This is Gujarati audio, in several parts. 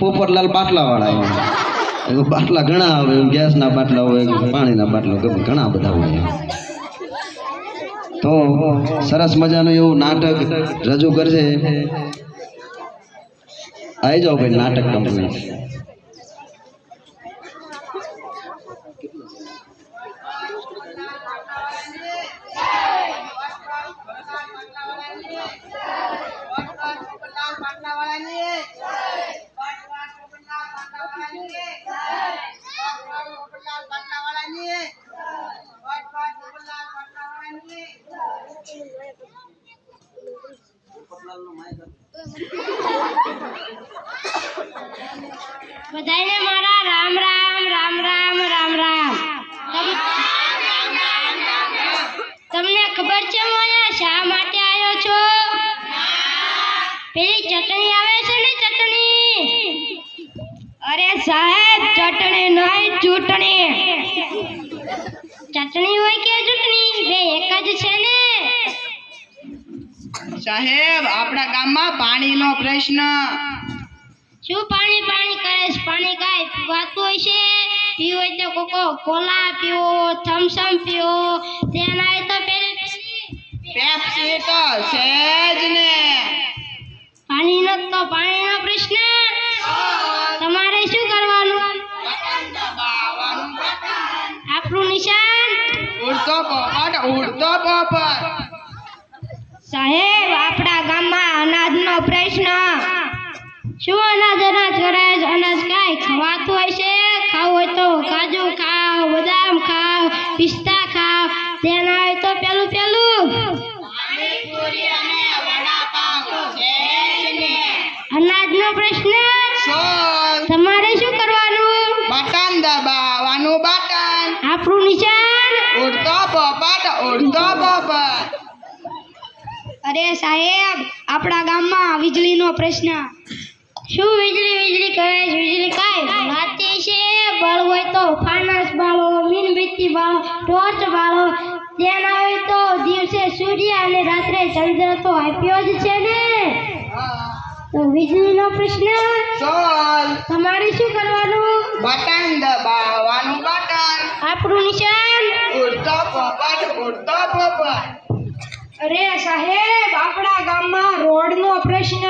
પોપટલાલ બાટલા વાળા બાટલા ઘણા આવે ગેસના બાટલા હોય પાણીના બાટલા ગમે ઘણા બધા હોય તો સરસ મજાનું એવું નાટક રજૂ કરશે આવી જાઓ ભાઈ નાટક કંપની બધાને મારા રામ રામ રામ રામ રામ રામ તમને ખબર છે હું અહીંયા શા માટે આવ્યો છો પેલી ચટણી આવે છે ને ચટણી અરે સાહેબ ચટણી નહીં ચૂંટણી ચટણી હોય કે ચૂંટણી બે એક જ છે ને સાહેબ આપણા ગામમાં પાણીનો પ્રશ્ન શું પાણી પાણી કરે છે પાણી કાંઈ પીવાતું હોય છે પીવું હોય તો કોકો કોલા પીવો થમ્સઅપ પીવો તેના હોય તો પેપ્સી તો છે જ ને પાણીનો પ્રશ્ન તમારે શું કરવાનું આપણું નિશાન ઉડતો પોપટ સાહેબ આપણા ગામમાં અનાજનો પ્રશ્ન શું અનાજ કરે છે અનાજ કાંઈ ખવાતું હોય છે ખાવું હોય તો કાજુ ખાઓ બદામ ખાઓ પિસ્તા ખાઓ તેના હોય તો પેલું અનાજનો પ્રશ્ન તમારે શું કરવાનું બટન દબાવવાનું બટન આપણું નિશાન ઉડતો પોપટ અરે સાહેબ આપણા ગામમાં વીજળીનો પ્રશ્ન શું વીજળી કરે છે વીજળી કાંઈ વાતે છે બળ હોય તો ફાનસ બાળો મીણબત્તી બાળો ટોર્ચ બાળો તેના હોય તો દિવસે સૂર્ય અને રાત્રે ચંદ્ર તો આપ્યો જ છે ને તો વીજળીનો પ્રશ્ન તમારે શું કરવાનું બટન દબાવવાનું બટન આપણું નિશાન ઉડતો પોપટ અરે સાહેબ આપણા ગામમાં રોડનો પ્રશ્ન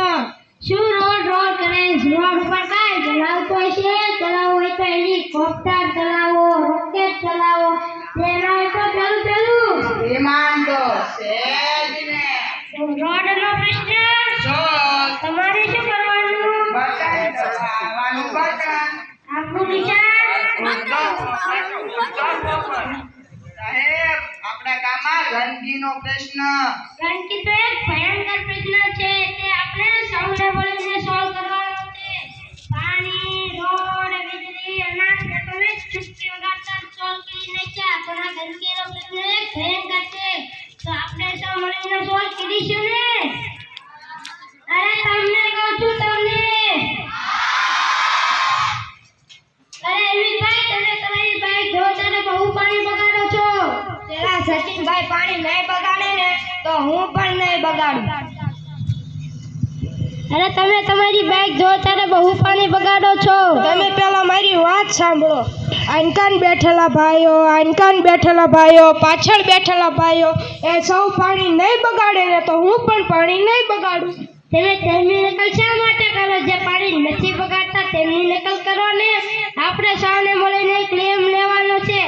શું રોડ કરે રોડ ઉપર કાંઈ ચલાવતો હોય છે ચલાવવું હોય તો હેલિકોપ્ટર ચલાવો રોકેટ ચલાવો તેના હોય તો પેલું વિમાન તો છે જ ને રોડનો પ્રશ્ન તમારે શું કરવાનું બટન દબાવવાનું બટન આપણું નિશાન સાહેબ આપણા ગામમાં ગંદકીનો પ્રશ્ન ગંદકી તો એક ભયંકર પ્રશ્ન છે તે આપણે સૌને મળીને સોલ્વ કરવાનો છે પાણી રોડ વીજળી અનાજ તમે ચૂપટી વગાડતા સોલ્વ કરી નાખ્યા પણ આ ગંદકીનો પ્રશ્ન એક ભયંકર છે તો આપણે સૌ મળીને સોલ્વ કરીશું ને અરે તમને કહું છું તમને અરે અમિતભાઈ તમે તમારી બાઈક જો ત્યારે બહુ પાણી બગાડો છો પેલા સચિનભાઈ પાણી નહીં બગાડે ને તો હું પણ નહીં બગાડું અરે તમે તમારી બાઈક જો ત્યારે બહુ પાણી બગાડો છો તમે પેલા મારી વાત સાંભળો આનકાન બેઠેલા ભાઈઓ પાછળ બેઠેલા ભાઈઓ એ સૌ પાણી નહીં બગાડે ને તો હું પણ પાણી નહીં બગાડું તમે તેમની નકલ શા માટે કરો જે પાણી નથી બગાડતા તેમની નકલ કરો ને આપણે સૌને મળીને ક્લેમ લેવાનો છે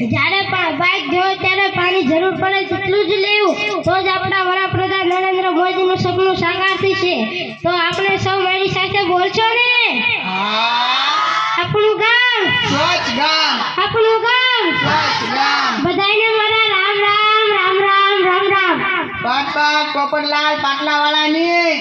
જ્યારે પણ બાઈક જોવે ત્યારે પાણી જરૂર પડે તેટલું જ લેવું તો જ આપણા વડાપ્રધાન નરેન્દ્ર મોદીનું સપનું સાકાર થશે તો આપણે સૌ મારી સાથે બોલશો ને આપણું ગામ બધાને મારા રામ રામ રામ રામ રામ રામ પોપટલાલ પાટલા વાળાની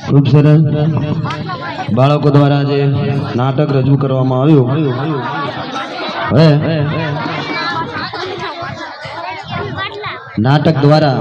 ખૂબ સરસ બાળકો દ્વારા જે નાટક રજૂ કરવામાં આવ્યું હવે નાટક દ્વારા